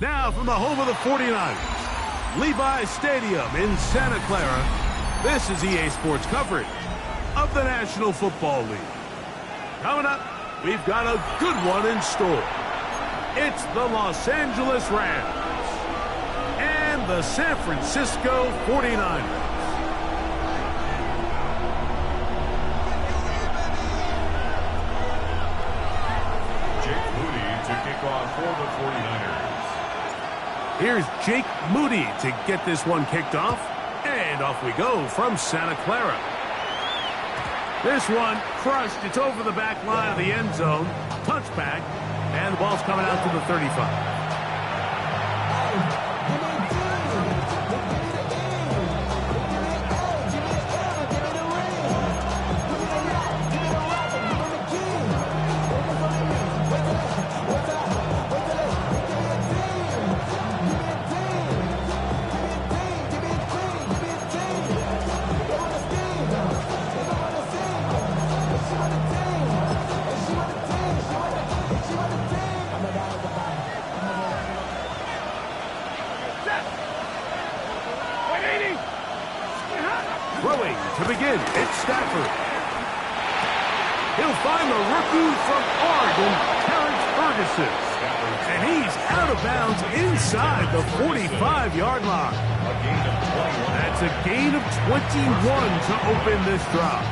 Now from the home of the 49ers, Levi's Stadium in Santa Clara, this is EA Sports coverage of the National Football League. Coming up, we''t got a good one in store. It's the Los Angeles Rams and the San Francisco 49ers. For the 49ers. Here's Jake Moody to get this one kicked off. And off we go from Santa Clara. This one crushed. It's over the back line of the end zone. Touchback. And the ball's coming out to the 35. Throwing to begin, it's Stafford. He'll find the rookie from Oregon, Terrence Ferguson. And he's out of bounds inside the 45-yard line. That's a gain of 21 to open this drive.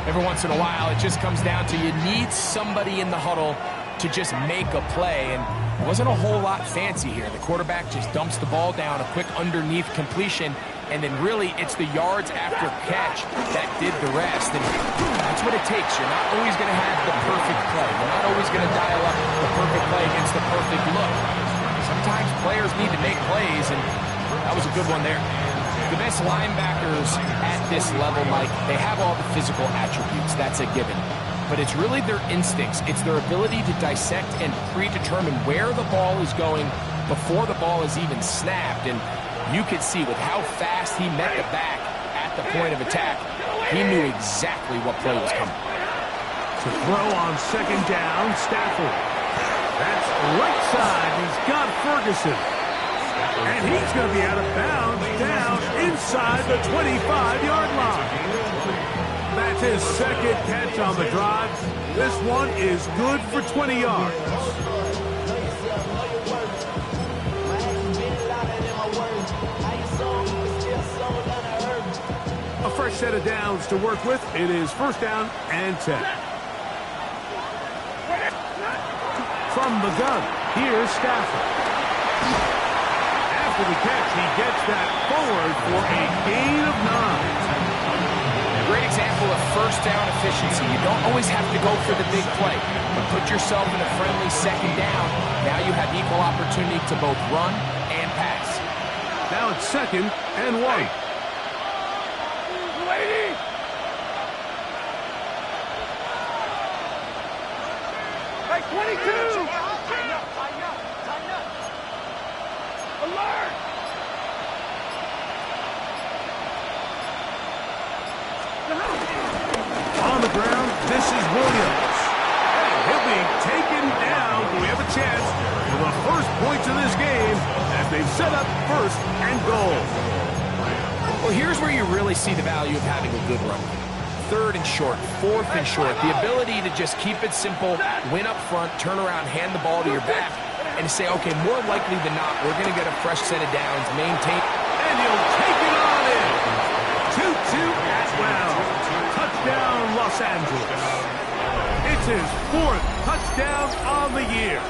Every once in a while, it just comes down to you need somebody in the huddle to just make a play. And it wasn't a whole lot fancy here. The quarterback just dumps the ball down, a quick underneath completion, and then really it's the yards after catch that did the rest. And that's what it takes. You're not always going to have the perfect play. You're not always going to dial up the perfect play against the perfect look. Sometimes players need to make plays, and that was a good one there. The best linebackers at this level, Mike, they have all the physical attributes. That's a given. But it's really their instincts. It's their ability to dissect and predetermine where the ball is going before the ball is even snapped. And you could see with how fast he met the back at the point of attack, he knew exactly what play was coming. To throw on second down, Stafford. That's right side. He's got Ferguson. And he's going to be out of bounds down inside the 25-yard line. That's his second catch on the drive. This one is good for 20 yards. A fresh set of downs to work with. It is first down and 10. From the gun, here's Stafford. After the catch, he gets that forward for a gain of 9. Great example of first down efficiency. You don't always have to go for the big play, but put yourself in a friendly second down. Now you have equal opportunity to both run and pass. Now it's second and 1. Waiting! Hey, 22! Tighten up, tighten up, tighten up. Alert! On the ground, this is Williams. He'll be taken down. We have a chance for the first points of this game as they've set up first and goal. Well, here's where you really see the value of having a good run. Third and short, fourth and short. The ability to just keep it simple, win up front, turn around, hand the ball to your back, and say, okay, more likely than not, we're going to get a fresh set of downs, maintain. And he'll take it on in. 2-2 as well. Touchdown, Los Angeles. It's his fourth touchdown on the year.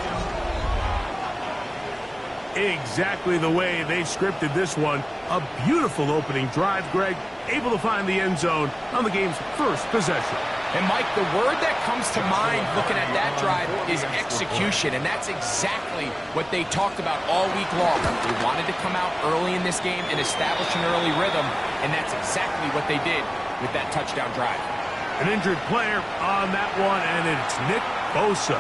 Exactly the way they scripted this one. A beautiful opening drive, Greg. Able to find the end zone on the game's first possession. And, Mike, the word that comes to mind looking at that drive is execution, and that's exactly what they talked about all week long. They wanted to come out early in this game and establish an early rhythm, and that's exactly what they did with that touchdown drive. An injured player on that one, and it's Nick Bosa.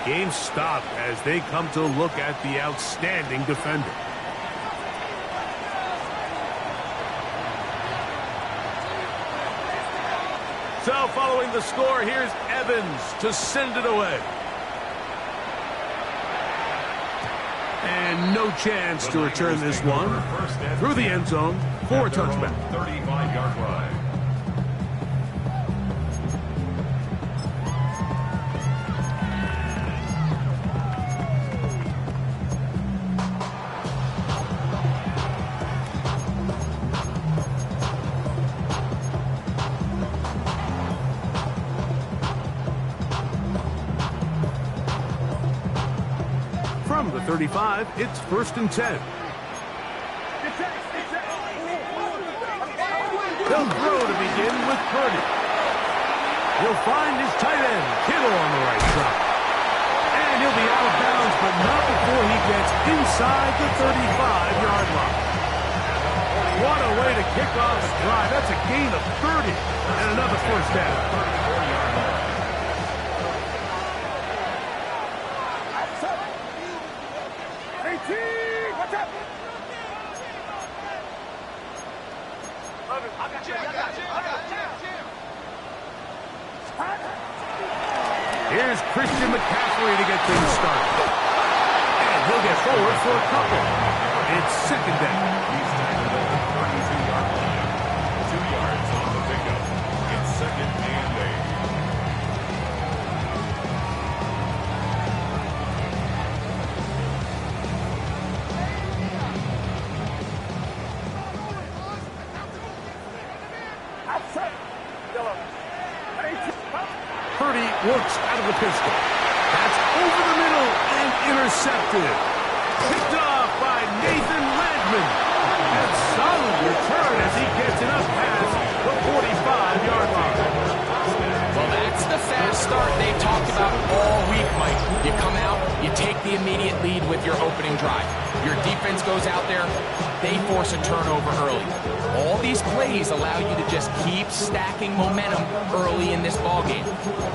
Game stopped as they come to look at the outstanding defender. So following the score, here's Evans to send it away. And no chance to return this one through the end zone for a touchback. 35-yard line. From the 35, it's 1st and 10. He'll throw to begin with Purdy. He'll find his tight end, Kittle, on the right side. And he'll be out of bounds, but not before he gets inside the 35-yard line. What a way to kick off a drive. That's a gain of 30 and another first down. Here's Christian McCaffrey to get things started. And he'll get forward for a couple. It's 2nd down. He's tackled at the 32-yard line. 2 yards on the pickup. It's 2nd and 8. Purdy works out of the pistol. That's over the middle and intercepted. Picked off by Nathan Landman. And solid return as he gets enough past the 45-yard line. Well, that's the fast start they talked about all week, Mike. You come out, you take the immediate lead with your opening drive. Your defense goes out there, they force a turnover early. All these plays allow you to just keep stacking momentum early in this ballgame.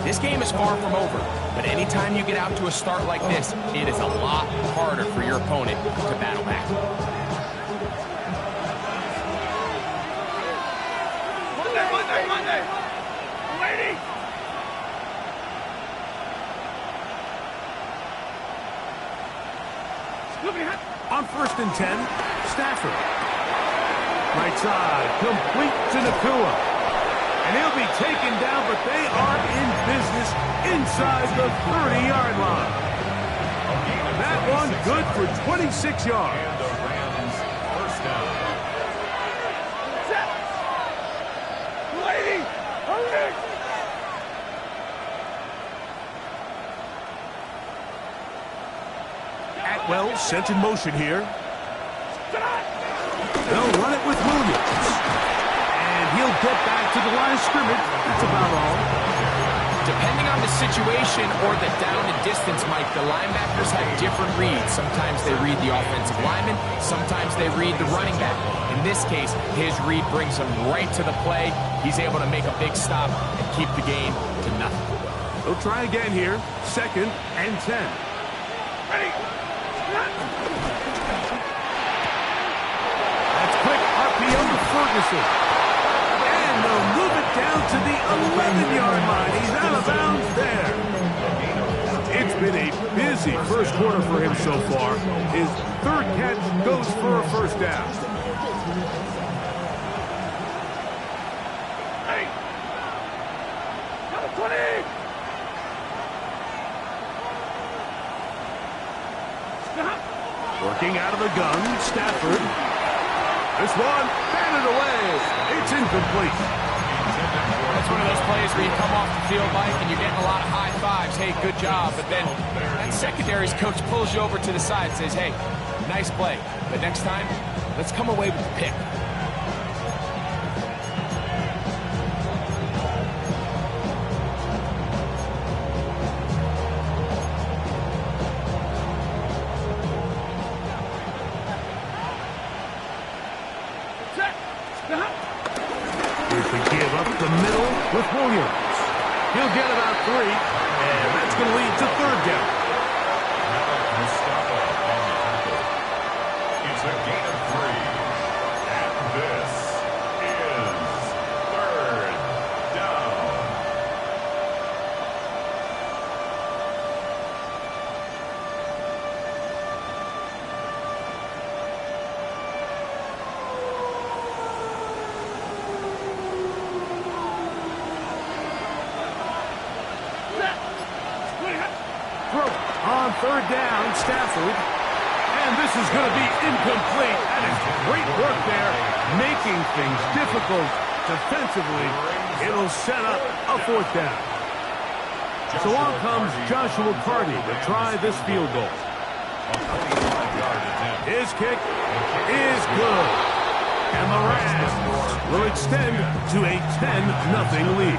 This game is far from over, but anytime you get out to a start like this, it is a lot harder for your opponent to battle back. Monday! Lady! On 1st and 10, Stafford. Right side, complete to Nakua. And he'll be taken down, but they are in business inside the 30-yard line. That one good for 26 yards. And the Rams first down. Lady! Hurry! Atwell sent in motion here. They'll run it with Williams. And he'll get back to the line of scrimmage. That's about all. Depending on the situation or the down and distance, Mike, the linebackers have different reads. Sometimes they read the offensive lineman. Sometimes they read the running back. In this case, his read brings him right to the play. He's able to make a big stop and keep the game to nothing. They'll try again here. 2nd and 10. Ready! That's quick RPO to Ferguson. And they'll move it down to the 11-yard line. He's out of bounds there. It's been a busy first quarter for him so far. His 3rd catch goes for a first down. Hey! Number 20! Working out of the gun, Stafford. This one, batted away. It's incomplete. It's one of those plays where you come off the field, Mike, and you're getting a lot of high fives. Hey, good job. But then that secondary's coach pulls you over to the side and says, hey, nice play. But next time, let's come away with the pick. Here's the give up the middle with Williams. He'll get about 3, and that's going to lead to 3rd down. Mustafa on the tackle. It's a gain of 3. And this is 3rd down. Third down, Stafford. And this is going to be incomplete. That is great work there, making things difficult defensively. It'll set up a fourth down. So on comes Joshua Carty to try this field goal. His kick is good. And the Rams will extend to a 10-0 lead.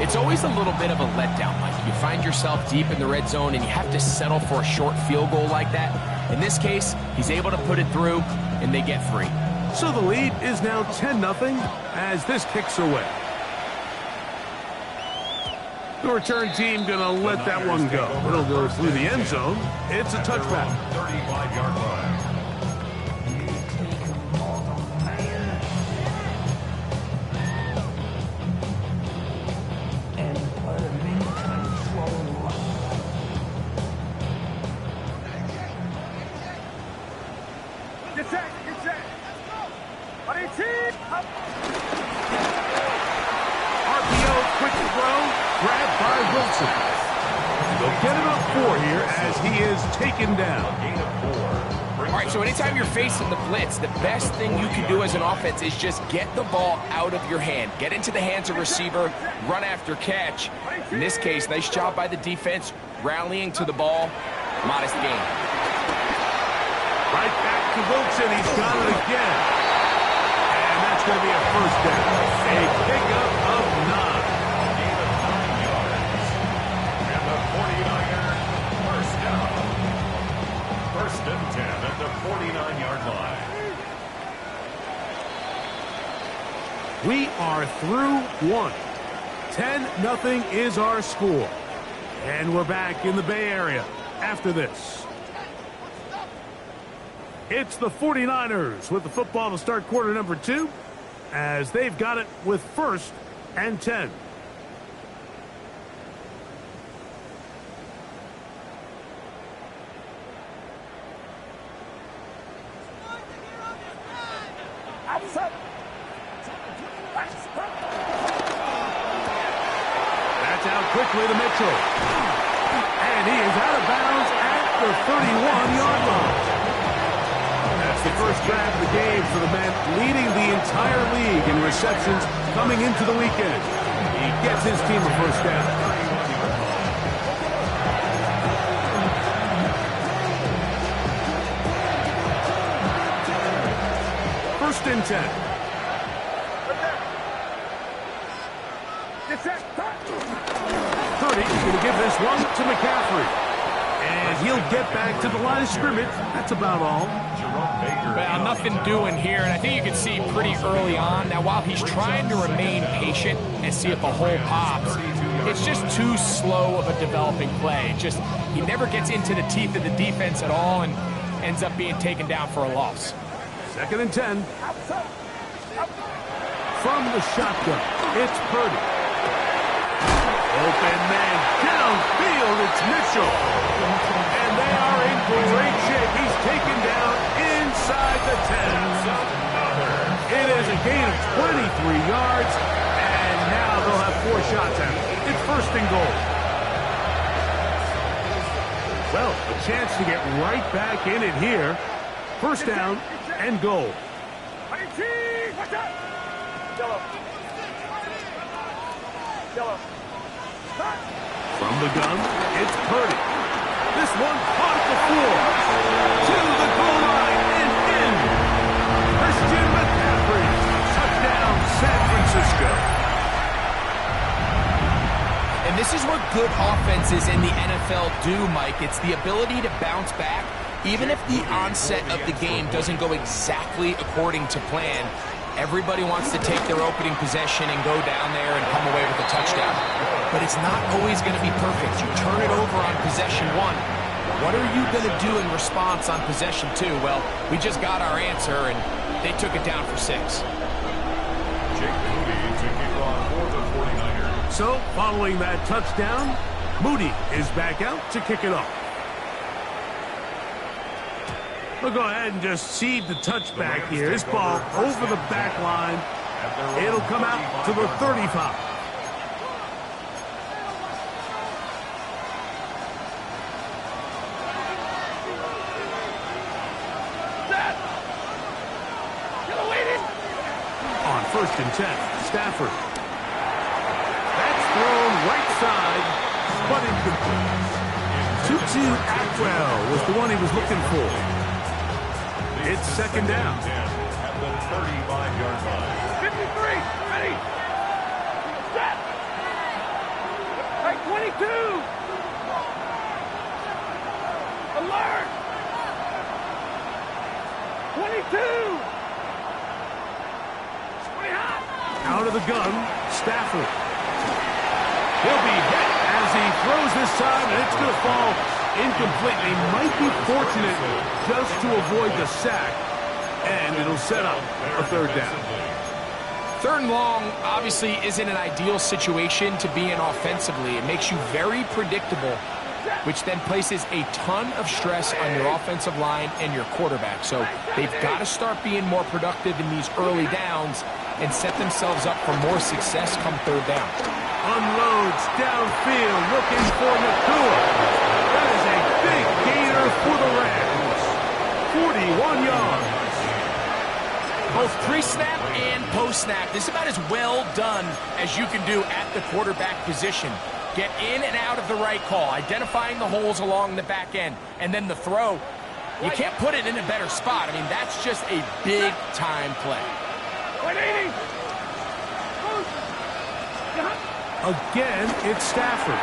It's always a little bit of a letdown, Mike. You find yourself deep in the red zone and you have to settle for a short field goal like that. In this case, he's able to put it through, and they get 3. So the lead is now 10-0 as this kicks away. The return team going to let that one go. It'll go through the end zone. It's a touchback. 35-yard line. Get set, get set. Buddy, team. RPO, quick throw. Grabbed by Wilson. They'll get it up 4 here as he is taken down. All right, so anytime you're facing the blitz, the best thing you can do as an offense is just get the ball out of your hand. Get into the hands of receiver, run after catch. In this case, nice job by the defense, rallying to the ball. Modest gain. Right back to Wilson. He's got it again. And that's going to be a first down. A pickup of 9. And the 49er, first down. First and 10 at the 49-yard line. We are through 1. 10-0 is our score. And we're back in the Bay Area after this. It's the 49ers with the football to start quarter number 2 as they've got it with 1st and 10. That's out quickly to Mitchell. And he is out of bounds at the 31-yard line. That's the first grab of the game for the man leading the entire league in receptions coming into the weekend. He gets his team a first down. First and 10. Purdy's going to give this one to McCaffrey. And he'll get back to the line of scrimmage. That's about all. Well, nothing doing here, and I think you can see pretty early on. Now, while he's trying to remain patient and see if a hole pops, it's just too slow of a developing play. He never gets into the teeth of the defense at all and ends up being taken down for a loss. Second and 10. From the shotgun, it's Purdy. Open man downfield, it's Mitchell. And they are in great shape. He's taken down inside the 10. It is a gain of 23 yards, and now they'll have 4 shots at it. It's first and goal. Well, a chance to get right back in it here. First down and goal. From the gun, it's Purdy. This one caught at the floor. To the goal line and in. Christian McCaffrey. Touchdown, San Francisco. And this is what good offenses in the NFL do, Mike. It's the ability to bounce back. Even if the onset of the game doesn't go exactly according to plan, everybody wants to take their opening possession and go down there and come away with a touchdown. But it's not always going to be perfect. You turn it over on possession 1. What are you going to do in response on possession 2? Well, we just got our answer, and they took it down for 6. Jake Moody to kick off for the 49ers. So, following that touchdown, Moody is back out to kick it off. We'll go ahead and just seed the touchback here. This ball over the back line. It'll come out to the 35. first and 10. Stafford. That's thrown right side, but incomplete. Tutu Atwell was the one he was looking for. It's second down. At the 35-yard line. 53, ready. Set. Right, 22. Alert. 22. 20 hot. Out of the gun, Stafford. He'll be hit as he throws this time, and it's going to fall incomplete. They might be fortunate just to avoid the sack, and it'll set up a third down. Third and long obviously isn't an ideal situation to be in offensively. It makes you very predictable, which then places a ton of stress on your offensive line and your quarterback. So they've got to start being more productive in these early downs and set themselves up for more success come third down. Unloads downfield, looking for Nakua. That is a big gainer for the Rams. 41 yards. Both pre-snap and post-snap, this is about as well done as you can do at the quarterback position. Get in and out of the right call, identifying the holes along the back end, and then the throw. You can't put it in a better spot. I mean, that's just a big-time play. 180. Again, it's Stafford.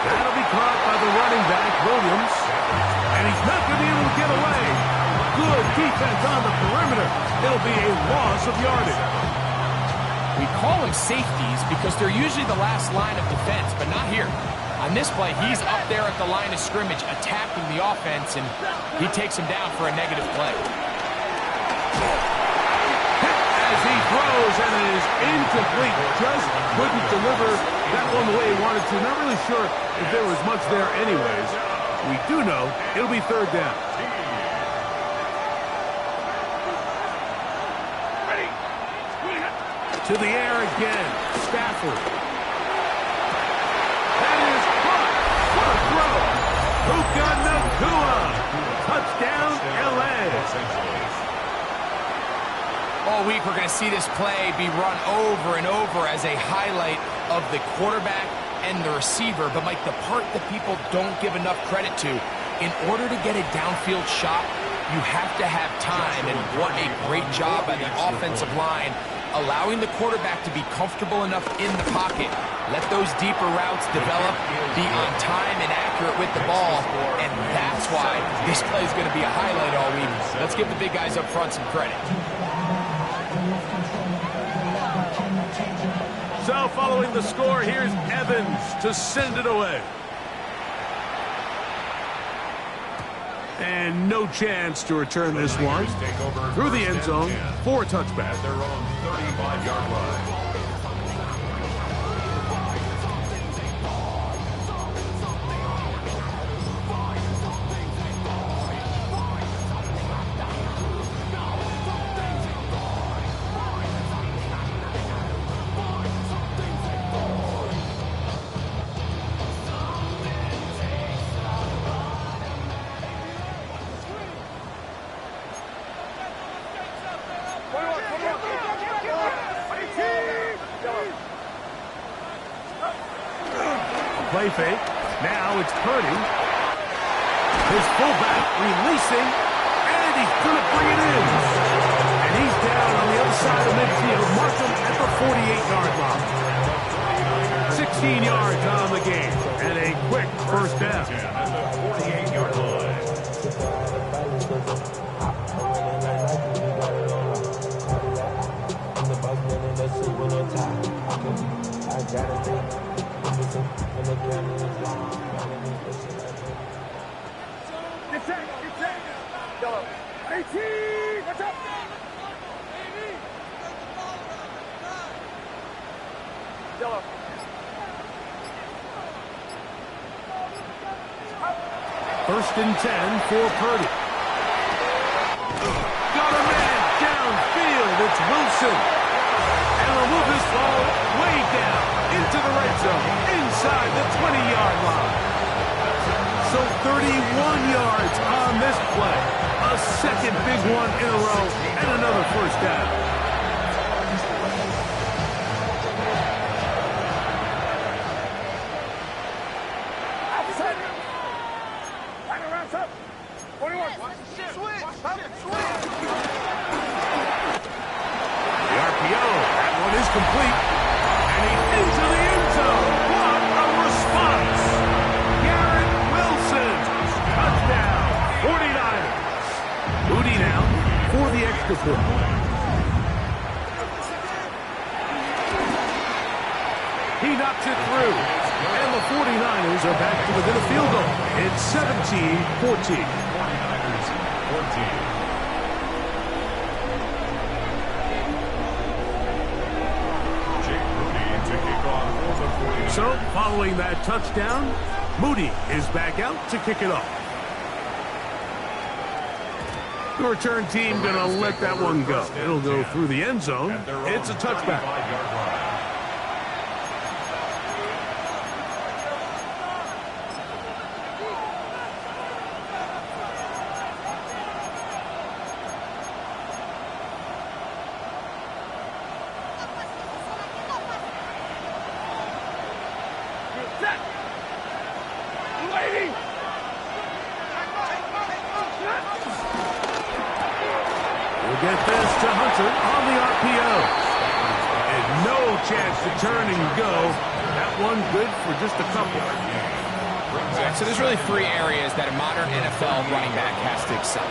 That'll be caught by the running back, Williams. And he's not going to be able to get away. Good defense on the perimeter. It'll be a loss of yardage. We call them safeties because they're usually the last line of defense, but not here. On this play, he's up there at the line of scrimmage attacking the offense, and he takes him down for a negative play. As he throws, and it is incomplete. Just couldn't deliver that one the way he wanted to. Not really sure if there was much there anyways. We do know it'll be third down. Ready. To the air again. Stafford. That is caught. What a throw. Puka Nacua. Touchdown, L.A. All week, we're going to see this play be run over and over as a highlight of the quarterback and the receiver. But, Mike, the part that people don't give enough credit to, in order to get a downfield shot, you have to have time. And what a great job by the offensive line, allowing the quarterback to be comfortable enough in the pocket. Let those deeper routes develop, be on time and accurate with the ball. And that's why this play is going to be a highlight all week. Let's give the big guys up front some credit. So following the score, here's Evans to send it away. And no chance to return this one. Through the end zone for a touchback. At their own 35-yard line. Play fake. Now it's Purdy. His fullback releasing, and he's going to bring it in. And he's down on the other side of midfield. Mark him at the 48-yard line. 16 yards on the game, and a quick first down. At the 48-yard line. Get set. Yellow. 18. Watch out. Yellow. First and 10 for Purdy. Got a man downfield. It's Wilson. And will move this ball way down into the red zone, inside the 20-yard line. So 31 yards on this play. A second big one in a row, and another first down. The RPO, that one is complete. And he's into the end zone. What a response. Garrett Wilson, touchdown, 49ers. Moody now for the extra point. He knocks it through. And the 49ers are back to within a field goal. It's 17-14. 49ers 14. So, following that touchdown, Moody is back out to kick it off. The return team going to let that one go. It'll go through the end zone. It's a touchback. Get this to Hunter on the RPO. And no chance to turn and go. That one good for just a couple. So there's really three areas that a modern NFL running back has to excel.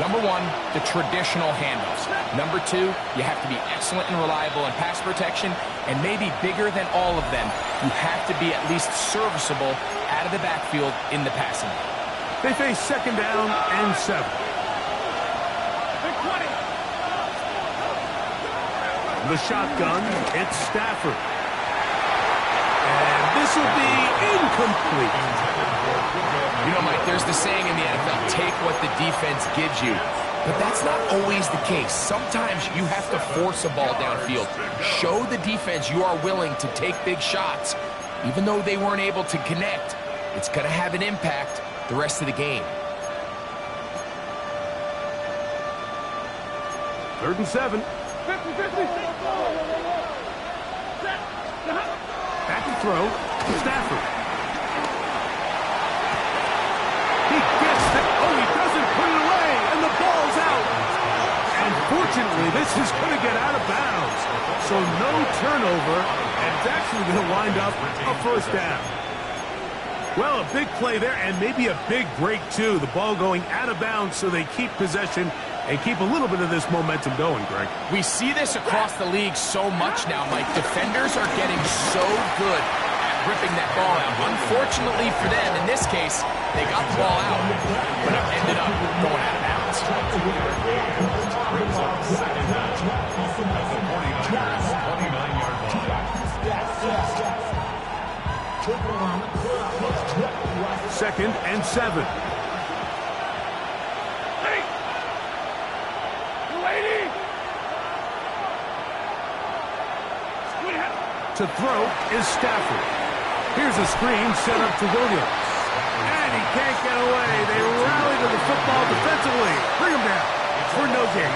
Number one, the traditional handoffs. Number two, you have to be excellent and reliable in pass protection. And maybe bigger than all of them, you have to be at least serviceable out of the backfield in the passing game. They face second down and 7. The shotgun, it's Stafford. And this will be incomplete. You know, Mike, there's the saying in the NFL, take what the defense gives you. But that's not always the case. Sometimes you have to force a ball downfield. Show the defense you are willing to take big shots. Even though they weren't able to connect, it's going to have an impact the rest of the game. 3rd and 7. 50-50. Back to throw. Stafford. He gets it. Oh, he doesn't put it away. And the ball's out. And fortunately, this is going to get out of bounds. So no turnover. And it's actually going to wind up a first down. Well, a big play there and maybe a big break, too. The ball going out of bounds so they keep possession and keep a little bit of this momentum going, Greg. We see this across the league so much now, Mike. Defenders are getting so good at ripping that ball out. Unfortunately for them, in this case, they got the ball out, but it ended up going out of bounds. Second down at the 49ers 29-yard line. 2nd and 7. To throw is Stafford. Here's a screen set up to Williams. And he can't get away. They rally to the football defensively. Bring him down for no gain.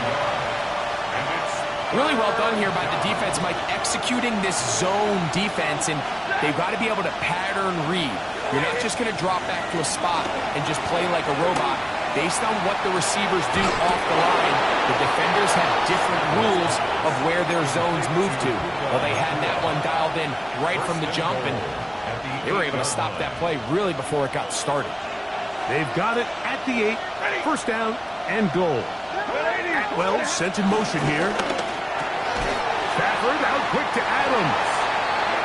Really well done here by the defense, Mike, executing this zone defense, and they've got to be able to pattern read. You're not just going to drop back to a spot and just play like a robot. Based on what the receivers do off the line, the defenders have different rules of where their zones move to. Well, they had that one dialed in right from the jump, and they were able to stop that play really before it got started. They've got it at the 8. First down and goal. Atwell sent in motion here. Stafford out quick to Adams.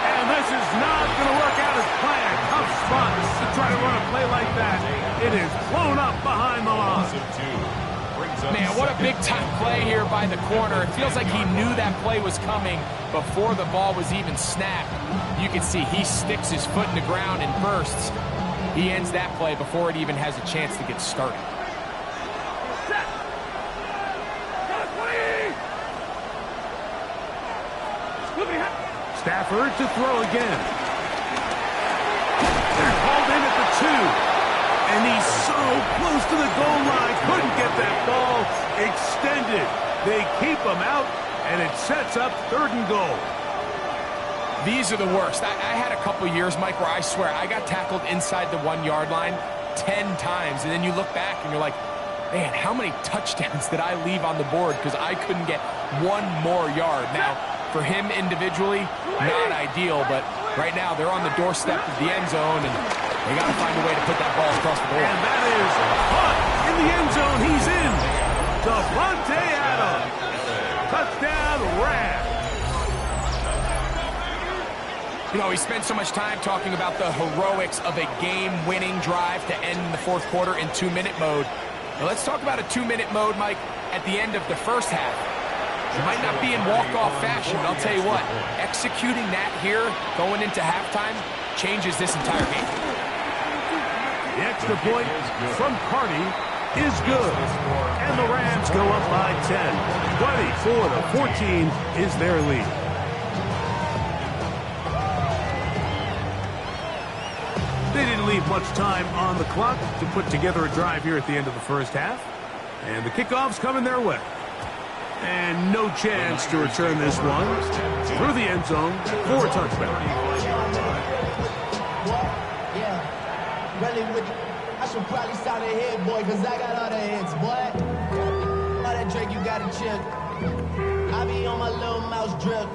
And this is not going to work out as planned. Tough spot to try to run a play like that. It is blown up behind the line. Man, what a big-time play here by the corner. It feels like he knew that play was coming before the ball was even snapped. You can see he sticks his foot in the ground and bursts. He ends that play before it even has a chance to get started. Stafford to throw again. They're called in at the 2. And he's so close to the goal line. Couldn't get that ball extended. They keep him out, and it sets up 3rd and goal. These are the worst. I had a couple years, Mike, where I swear I got tackled inside the 1-yard line 10 times. And then you look back and you're like, Man, how many touchdowns did I leave on the board because I couldn't get one more yard? Now, for him individually, not ideal, but right now they're on the doorstep of the end zone, and they got to find a way to put that ball across the board. And that is caught in the end zone. He's in. Davante Adams. Touchdown, Rams. You know, he spent so much time talking about the heroics of a game-winning drive to end the fourth quarter in 2-minute mode. Now let's talk about a 2-minute mode, Mike, at the end of the first half. It might not be in walk-off fashion, but I'll tell you what, executing that here, going into halftime, changes this entire game. The extra point from Carney is good. And the Rams go up by 10. 24-14 is their lead. They didn't leave much time on the clock to put together a drive here at the end of the first half. And the kickoff's coming their way. And no chance to return this one through the end zone for a touchback. I should probably sound a head, boy, because I got all the hits, boy. All that Drake, you got to chill. I be on my little mouse drip.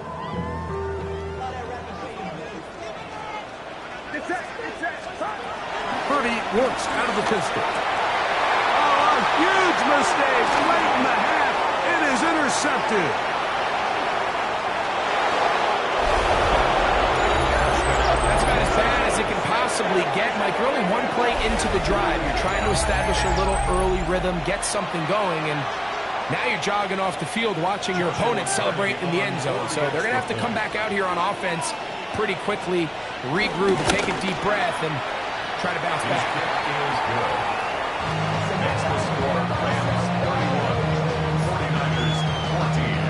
Purdy works out of the pistol. Oh, a huge mistake late in the half. It is intercepted. That's about as bad as it can possibly get. Mike, you're only one play into the drive. You're trying to establish a little early rhythm, get something going, and now you're jogging off the field watching your opponent celebrate in the end zone. So they're going to have to come back out here on offense pretty quickly, regroup, take a deep breath, and try to bounce back. Next to score, Rams 31, 49ers 14.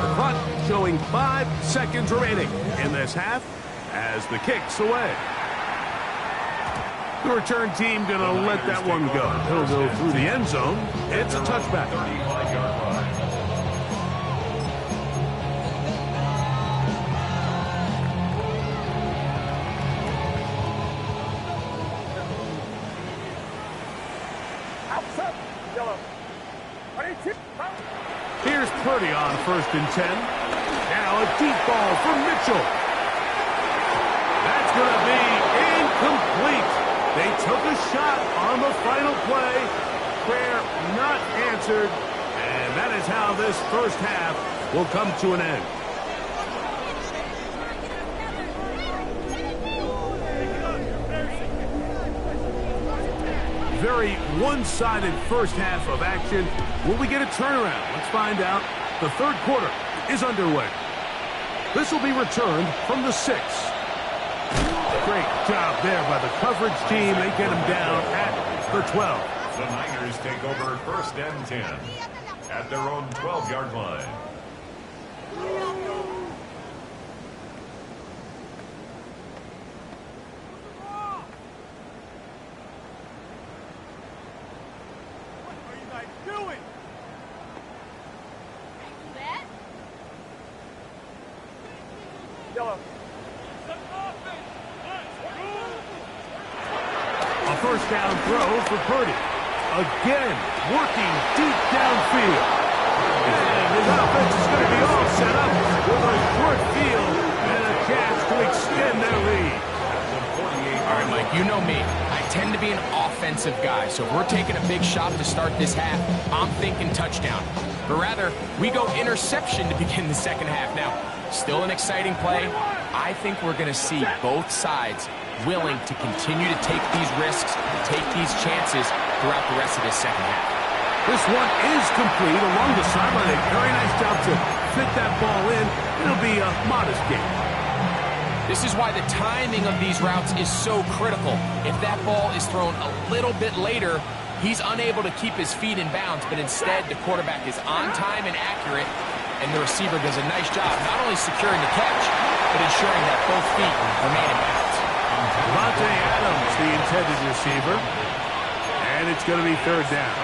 The clock showing 5 seconds remaining in this half as the kick's away. The return team going to let that one go. It'll go through the end zone. It's a touchback. 35-yard line. Here's Purdy on 1st and 10. Now a deep ball from Mitchell. That's going to be incomplete. They took a shot on the final play. Prayer not answered. And that is how this first half will come to an end. Very one-sided first half of action. Will we get a turnaround? Let's find out. The third quarter is underway. This will be returned from the 6. Great job there by the coverage team. They get him down at the 12. The Niners take over 1st and 10 at their own 12-yard line. A first down throw for Purdy. Again, working deep downfield. And his offense is going to be all set up with a short field and a chance to extend their lead. All right, Mike, you know me. I tend to be an offensive guy, so if we're taking a big shot to start this half, I'm thinking touchdown. But rather, we go interception to begin the second half. Now, still an exciting play. I think we're going to see both sides willing to continue to take these risks, take these chances throughout the rest of this second half. This one is complete along the sideline. A very nice job to fit that ball in. It'll be a modest gain. This is why the timing of these routes is so critical. If that ball is thrown a little bit later, he's unable to keep his feet in bounds, but instead the quarterback is on time and accurate, and the receiver does a nice job not only securing the catch, but ensuring that both feet remain in bounds. Davante Adams, the intended receiver, and it's going to be 3rd down.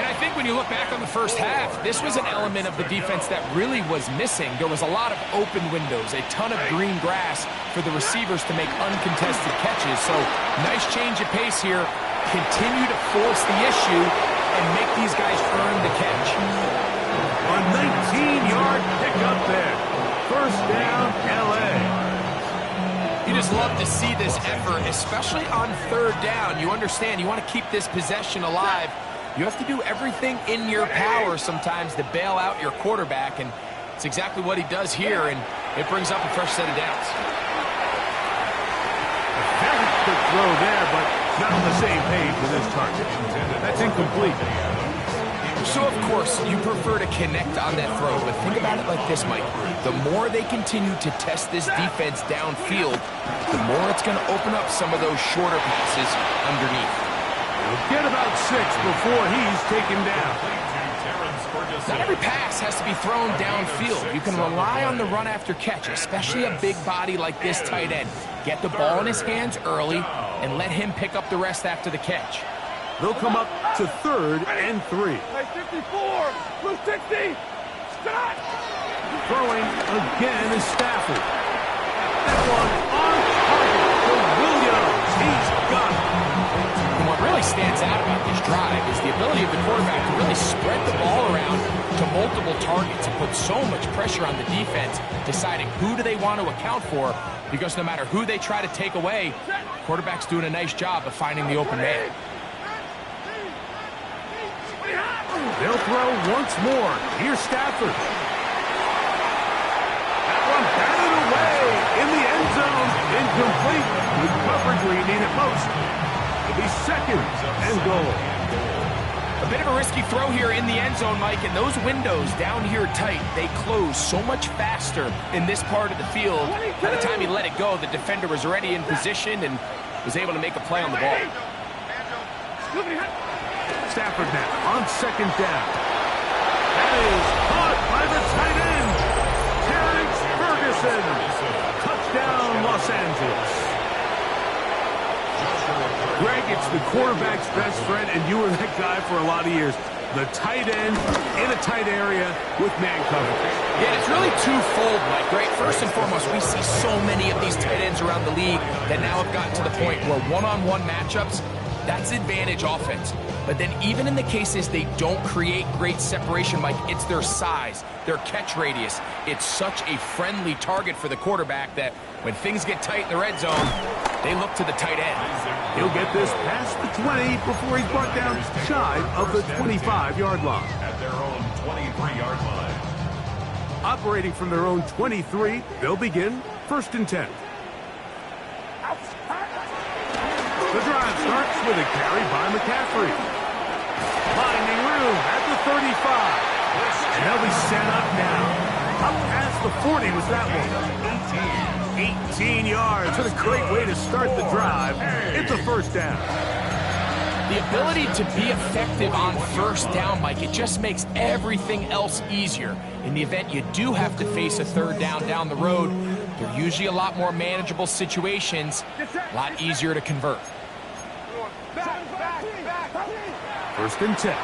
And I think when you look back on the first half, this was an element of the defense that really was missing. There was a lot of open windows, a ton of green grass for the receivers to make uncontested catches. So nice change of pace here. Continue to force the issue and make these guys earn the catch. A 19-yard pickup there. First down, L.A. You just love to see this effort, especially on third down. You understand, you want to keep this possession alive. You have to do everything in your power sometimes to bail out your quarterback, and it's exactly what he does here, and it brings up a fresh set of downs. A very quick throw there, but not on the same page with his target. That's incomplete. So, of course, you prefer to connect on that throw, but think about it like this, Mike. The more they continue to test this defense downfield, the more it's going to open up some of those shorter passes underneath. He'll get about 6 before he's taken down. Not every pass has to be thrown downfield. You can rely on the run after catch, especially a big body like this tight end. Get the ball in his hands early and let him pick up the rest after the catch. They'll come up to 3rd and 3. Hey, 54, blue 60, stop! Throwing again is Stafford. That one on target for Williams. He's got it. And what really stands out about this drive is the ability of the quarterback to really spread the ball around to multiple targets and put so much pressure on the defense, deciding who do they want to account for, because no matter who they try to take away, the quarterback's doing a nice job of finding the open man. They'll throw once more. Here's Stafford. That one batted away in the end zone. Incomplete. Good coverage where you need it most. It'll be 2nd and goal. A bit of a risky throw here in the end zone, Mike, and those windows down here tight, they close so much faster in this part of the field. By the time he let it go, the defender was already in position and was able to make a play on the ball. Stafford now on 2nd down. That is caught by the tight end, Terrence Ferguson. Touchdown, Los Angeles. Greg, it's the quarterback's best friend, and you were that guy for a lot of years. The tight end in a tight area with man coverage. Yeah, it's really twofold, Mike, right? First and foremost, we see so many of these tight ends around the league that now have gotten to the point where one-on-one matchups, that's advantage offense. But then even in the cases they don't create great separation, Mike, it's their size, their catch radius. It's such a friendly target for the quarterback that when things get tight in the red zone, they look to the tight end. He'll get this past the 20 before he's brought down shy of the 25-yard line. At their own 23-yard line. Operating from their own 23, they'll begin 1st and 10. The drive starts with a carry by McCaffrey. Finding room at the 35. And they'll be set up now. Up past the 40 was that one. 18 yards. What a great way to start the drive. It's a 1st down. The ability to be effective on 1st down, Mike, it just makes everything else easier. In the event you do have to face a 3rd down the road, they're usually a lot more manageable situations, a lot easier to convert. 1st and 10.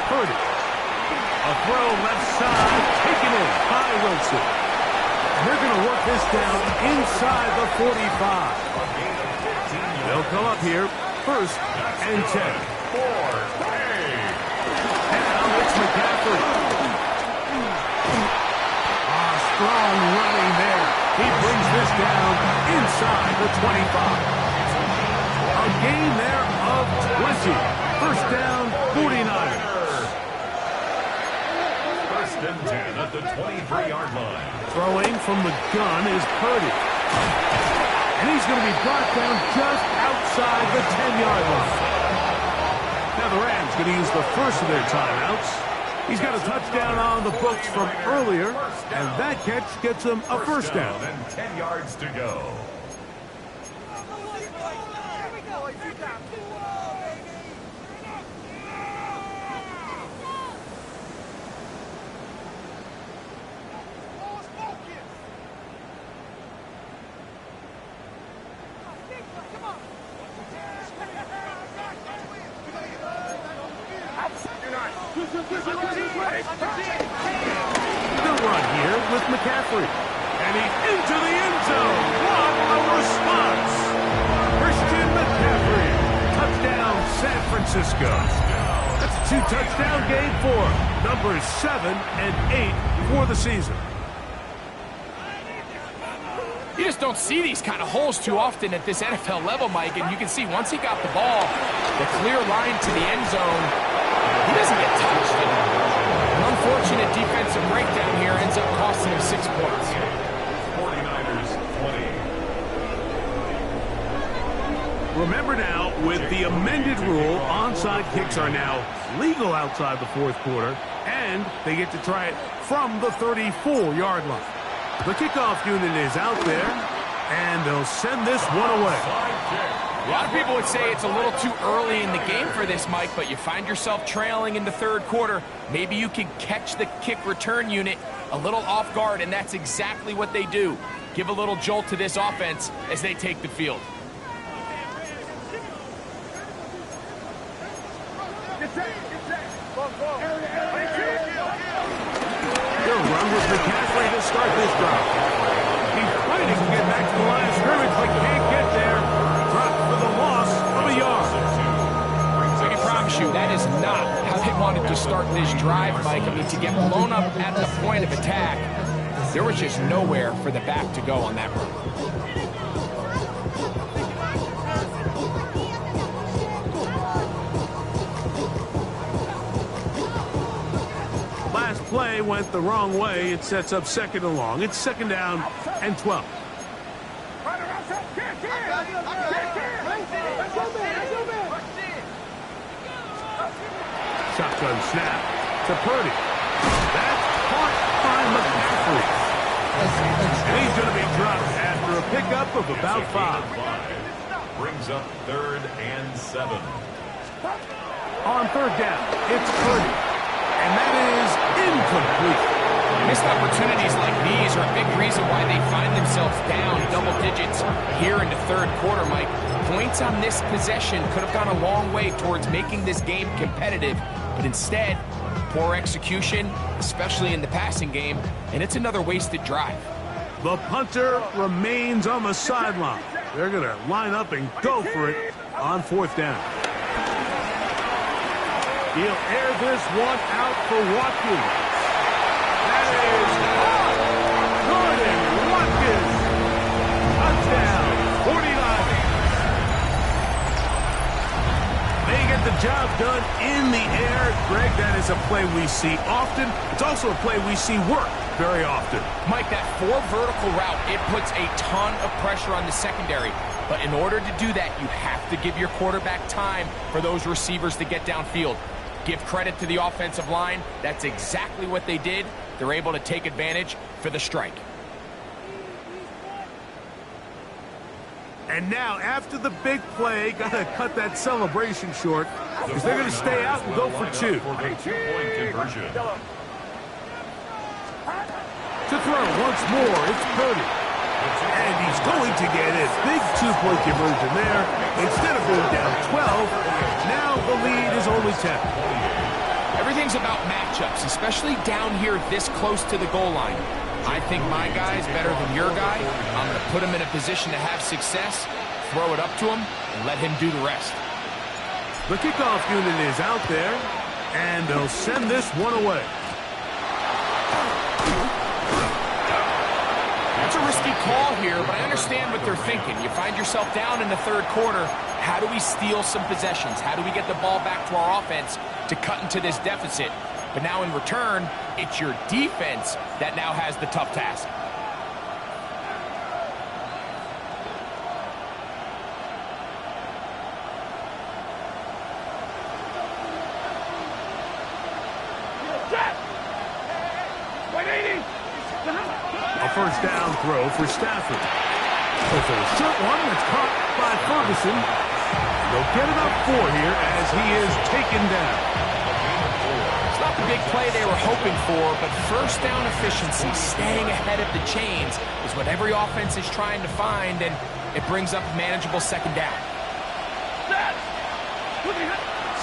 Purdy. A throw left side, taken in by Wilson. And they're going to work this down inside the 45. They'll come up here, 1st and 10. Now it's McCaffrey. Strong running there. He brings this down inside the 25. A gain there of 20. 1st down, 49ers. 1st and 10 at the 23-yard line. Throwing from the gun is Purdy. And he's going to be brought down just outside the 10-yard line. Now the Rams going to use the first of their timeouts. He's got a touchdown on the books from earlier, and that catch gets him a 1st down. And 10 yards to go. The run here with McCaffrey. And he's into the end zone. What a response. Christian McCaffrey. Touchdown, San Francisco. That's a 2-touchdown game for him. Numbers 7 and 8 for the season. You just don't see these kind of holes too often at this NFL level, Mike. And you can see once he got the ball, the clear line to the end zone, he doesn't get touched. An unfortunate defensive breakdown here ends up costing him 6 points. 49ers 20. Remember now, with the amended rule, onside kicks are now legal outside the fourth quarter, and they get to try it from the 34-yard line. The kickoff unit is out there, and they'll send this one away. A lot of people would say it's a little too early in the game for this, Mike, but you find yourself trailing in the third quarter. Maybe you can catch the kick return unit a little off guard, and that's exactly what they do. Give a little jolt to this offense as they take the field. They'll run with McCaffrey to start this drive. He's fighting to get back to the line of scrimmage, but can't get there. Dropped for the loss of a yard. I can promise you that is not how they wanted to start this drive, Mike. I mean, to get blown up at the point of attack, there was just nowhere for the back to go on that run. Last play went the wrong way. It sets up second and long. It's second down and 12. Shotgun snap to Purdy. That's caught by McCaffrey. And he's going to be dropped after a pickup of about 5. Brings up 3rd and 7. On third down, it's Purdy. And that is incomplete. Missed opportunities like these are a big reason why they find themselves down double digits here in the third quarter, Mike. Points on this possession could have gone a long way towards making this game competitive, but instead, poor execution, especially in the passing game, and it's another wasted drive. The punter remains on the sideline. They're going to line up and go for it on fourth down. He'll air this one out for Watkins. That is Jordan Watkins. Touchdown, 49ers. They get the job done in the air. Greg, that is a play we see often. It's also a play we see work very often. Mike, that 4 vertical route, it puts a ton of pressure on the secondary. But in order to do that, you have to give your quarterback time for those receivers to get downfield. Give credit to the offensive line. That's exactly what they did. They're able to take advantage for the strike. And now, after the big play, got to cut that celebration short because they're going to stay out and go for 2. For the 2-point conversion. To throw once more, it's Purdy. And he's going to get it. Big 2-point conversion there. Instead of being down 12, now the lead is only 10. Everything's about matchups, especially down here this close to the goal line. I think my guy's better than your guy. I'm going to put him in a position to have success, throw it up to him, and let him do the rest. The kickoff unit is out there, and they'll send this one away. That's a risky call here, but I understand what they're thinking. You find yourself down in the third quarter. How do we steal some possessions? How do we get the ball back to our offense to cut into this deficit? But now in return, it's your defense that now has the tough task. A first down throw for Stafford. It's a short one that's caught by Ferguson. They'll get it up 4 here as he is taken down. It's not the big play they were hoping for, but first down efficiency, staying ahead of the chains, is what every offense is trying to find, and it brings up a manageable second down.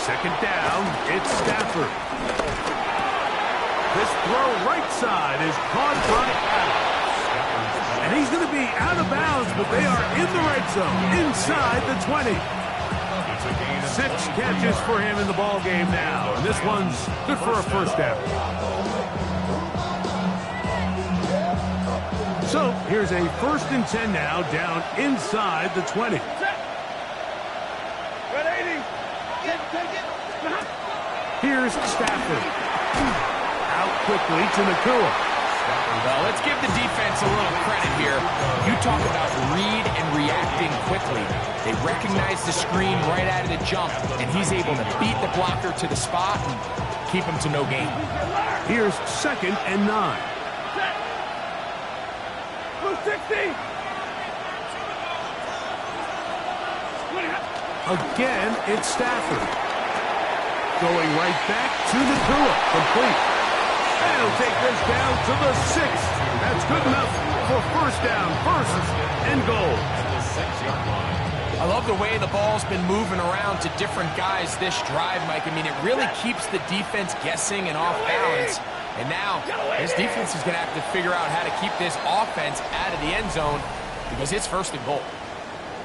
Second down, it's Stafford. This throw right side is caught by Adams. And he's going to be out of bounds, but they are in the red zone, inside the 20. 6 catches for him in the ball game now, and this one's good for a first down. So here's a 1st and 10 now, down inside the 20. Here's Stafford. Out quickly to Nacua. Well, let's give the defense a little credit here. You talk about read and reacting quickly. They recognize the screen right out of the jump, and he's able to beat the blocker to the spot and keep him to no gain. Here's 2nd and 9. 60. Again, it's Stafford. Going right back to Nacua. Complete. And he'll take this down to the 6th. That's good enough for first down. 1st and goal. I love the way the ball's been moving around to different guys this drive, Mike. I mean, it really keeps the defense guessing and off balance. And now, this defense is going to have to figure out how to keep this offense out of the end zone because it's 1st and goal.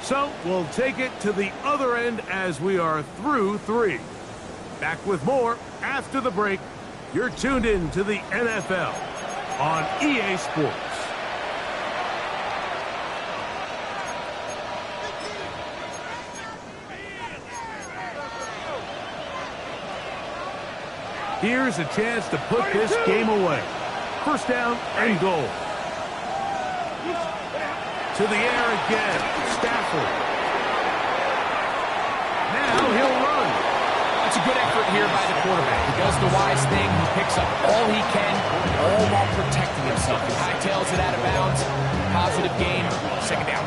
So, we'll take it to the other end as we are through 3. Back with more after the break. You're tuned in to the NFL on EA Sports. Here's a chance to put this game away. First down and goal. To the air again. Stafford. Now he'll run. That's a good effort here by the quarterback. He does the wise thing. He picks up all he can, all while protecting himself. He hightails it out of bounds. Positive gain. 2nd down.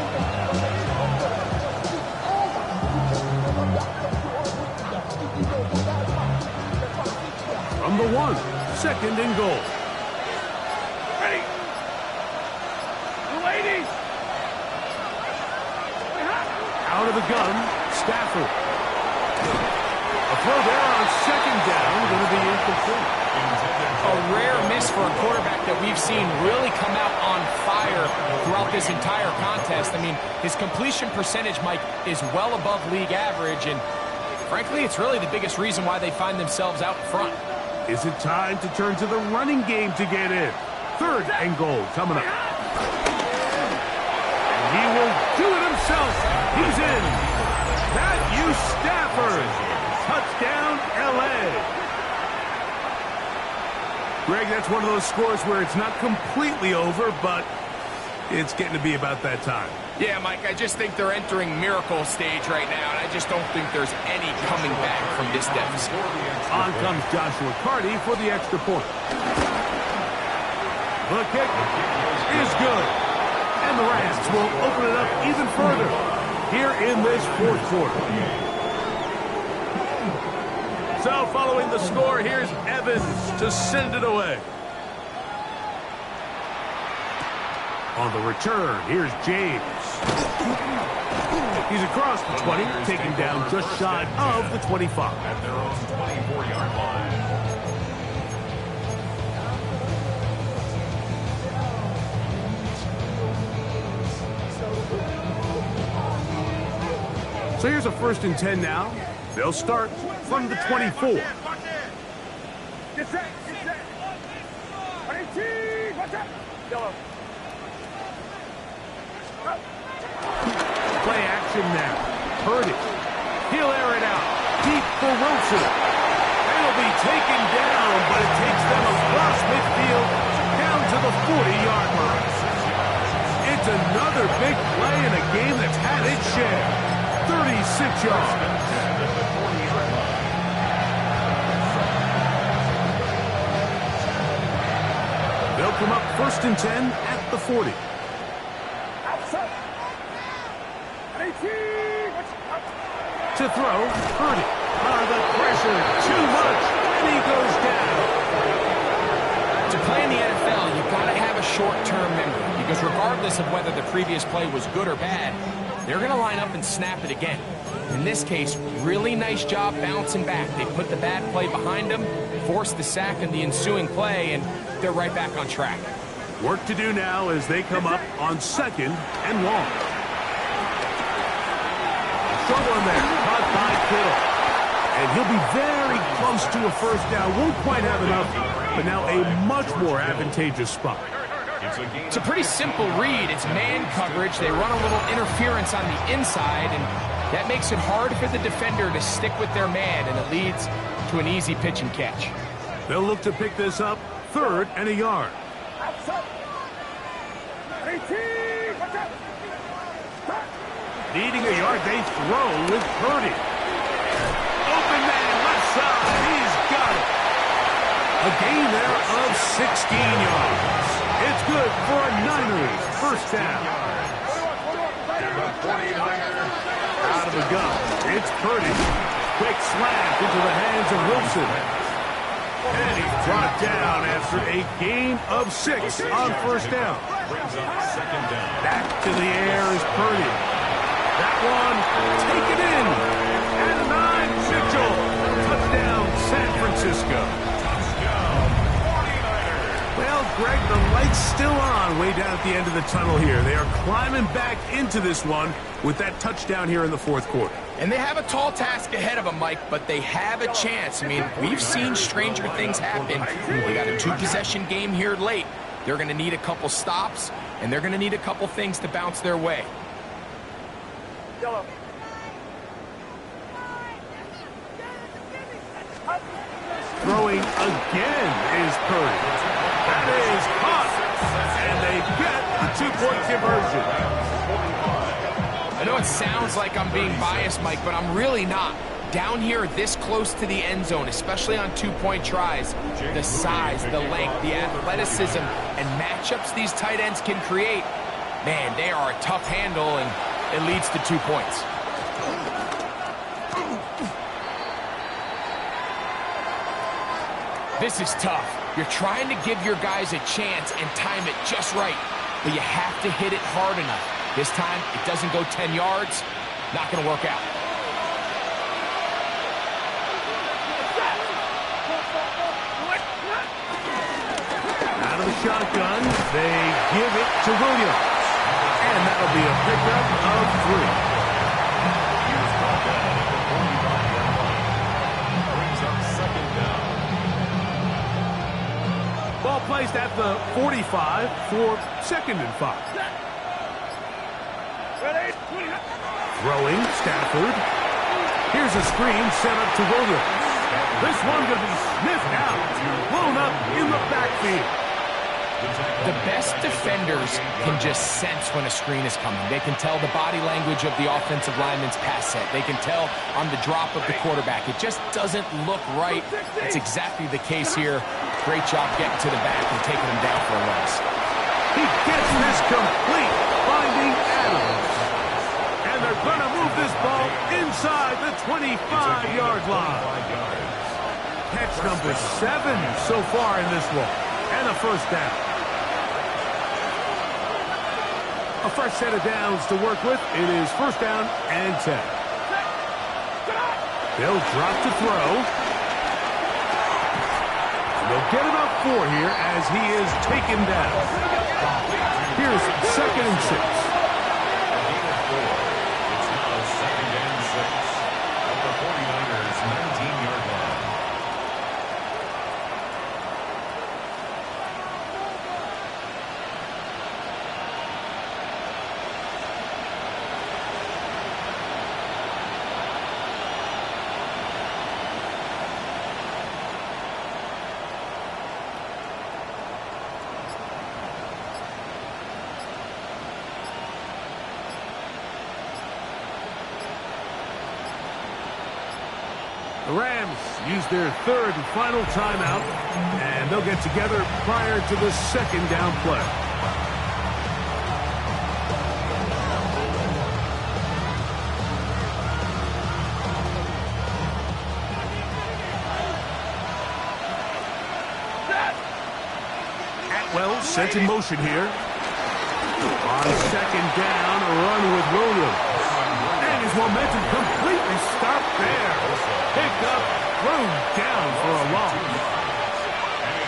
From the 1, 2nd and goal. Ready. Ladies. Out of the gun, Stafford. A throw there on 2nd down, going to be incomplete. A rare miss for a quarterback that we've seen really come out on fire throughout this entire contest. I mean, his completion percentage, Mike, is well above league average, and frankly, it's really the biggest reason why they find themselves out front. Is it time to turn to the running game to get in? 3rd and goal coming up. And he will do it himself. He's in. Matthew Stafford. Touchdown, L.A. Greg, that's one of those scores where it's not completely over, but it's getting to be about that time. Yeah, Mike, I just think they're entering miracle stage right now, and I just don't think there's any coming back from this deficit. On comes Joshua Carty for the extra point. The kick is good. And the Rams will open it up even further here in this 4th quarter. So following the score, here's Evans to send it away. On the return, here's James. He's across the 20, taken down just shy of the 25. At their own 24-yard line. So here's a 1st and 10 now. They'll start from the 24. Get set. Get set. Watch out. Yellow. Play action now. Purdy. He'll air it out. Deep for Wilson. It'll be taken down, but it takes them across midfield down to the 40-yard line. It's another big play in a game that's had its share. 36 yards. They'll come up 1st and 10 at the 40. To throw, Purdy. The pressure, too much, and he goes down. To play in the NFL, you've got to have a short-term memory, because regardless of whether the previous play was good or bad, they're going to line up and snap it again. In this case, really nice job bouncing back. They put the bad play behind them, forced the sack in the ensuing play, and they're right back on track. Work to do now as they come up on 2nd and long. Short one there, caught by Kittle. And he'll be very close to a first down. Won't quite have enough, but now a much more advantageous spot. It's a pretty simple read. It's man coverage. They run a little interference on the inside, and that makes it hard for the defender to stick with their man, and it leads to an easy pitch and catch. They'll look to pick this up 3rd and a yard. Needing a yard, they throw with Purdy. Open man, left side, he's got it. A gain there of 16 yards. It's good for a Niners first down. Out of the gun, it's Purdy. Quick slant into the hands of Wilson. And he's brought down after a gain of 6 on first down. Back to the air is Purdy. That one, taken in. And a 9, Mitchell. Touchdown, San Francisco. Well, Greg, the light's still on way down at the end of the tunnel here. They are climbing back into this one with that touchdown here in the 4th quarter. And they have a tall task ahead of them, Mike, but they have a chance. I mean, we've seen stranger things happen. They got a 2-possession game here late. They're going to need a couple stops, and they're going to need a couple things to bounce their way. Throwing again is Purdy. That is caught. And they get the 2-point conversion. I know it sounds like I'm being biased, Mike, but I'm really not. Down here this close to the end zone, especially on 2-point tries, the size, the length, the athleticism, and matchups these tight ends can create, man, they are a tough handle, and it leads to 2 points. This is tough. You're trying to give your guys a chance and time it just right, but you have to hit it hard enough. This time, it doesn't go 10 yards. Not going to work out. Out of the shotgun, they give it to Williams. And that'll be a pickup of 3. Ball placed at the 45 for 2nd and 5. Throwing, Stafford. Here's a screen set up to Williams. This one going to be sniffed out, blown up in the backfield. The best defenders can just sense when a screen is coming. They can tell the body language of the offensive lineman's pass set. They can tell on the drop of the quarterback. It just doesn't look right. It's exactly the case here. Great job getting to the back and taking him down for a loss. He gets this complete, finding Adams. And they're going to move this ball inside the 25-yard line. Catch number 7 so far in this one. And a first down. A fresh set of downs to work with. It is first down and 10. They'll drop to throw. And they'll get about 4 here as he is taken down. Here's 2nd and 6. It's now 2nd and 6 at the 49ers 19-yard line. The Rams use their 3rd and final timeout, and they'll get together prior to the 2nd down play. Atwell sent in motion here. On 2nd down, a run with Williams. And his momentum complete down for a loss.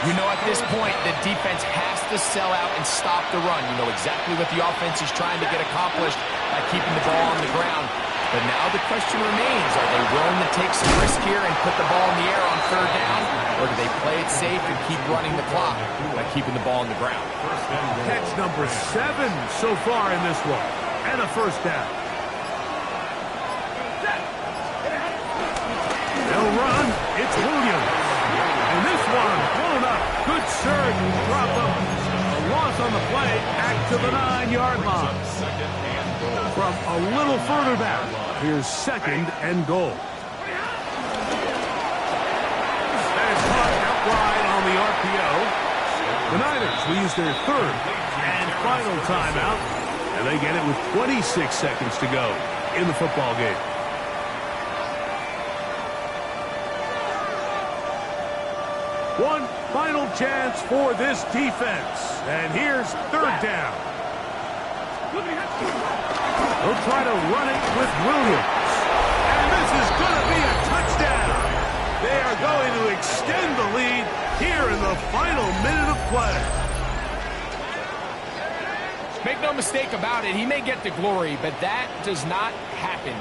You know, at this point, the defense has to sell out and stop the run. You know exactly what the offense is trying to get accomplished by keeping the ball on the ground. But now the question remains, are they willing to take some risk here and put the ball in the air on third down? Or do they play it safe and keep running the clock by keeping the ball on the ground? Catch number 7 so far in this one. And a first down. They'll run. It's Williams. And this one blown up. Good surge. Drop them. A loss on the play. Back to the 9-yard line. From a little further back, here's 2nd and goal. That is caught out wide on the RPO. The Niners will use their 3rd and final timeout, and they get it with 26 seconds to go in the football game. One final chance for this defense, and here's 3rd down. They'll try to run it with Williams. And this is going to be a touchdown. They are going to extend the lead here in the final minute of play. Make no mistake about it, he may get the glory, but that does not happen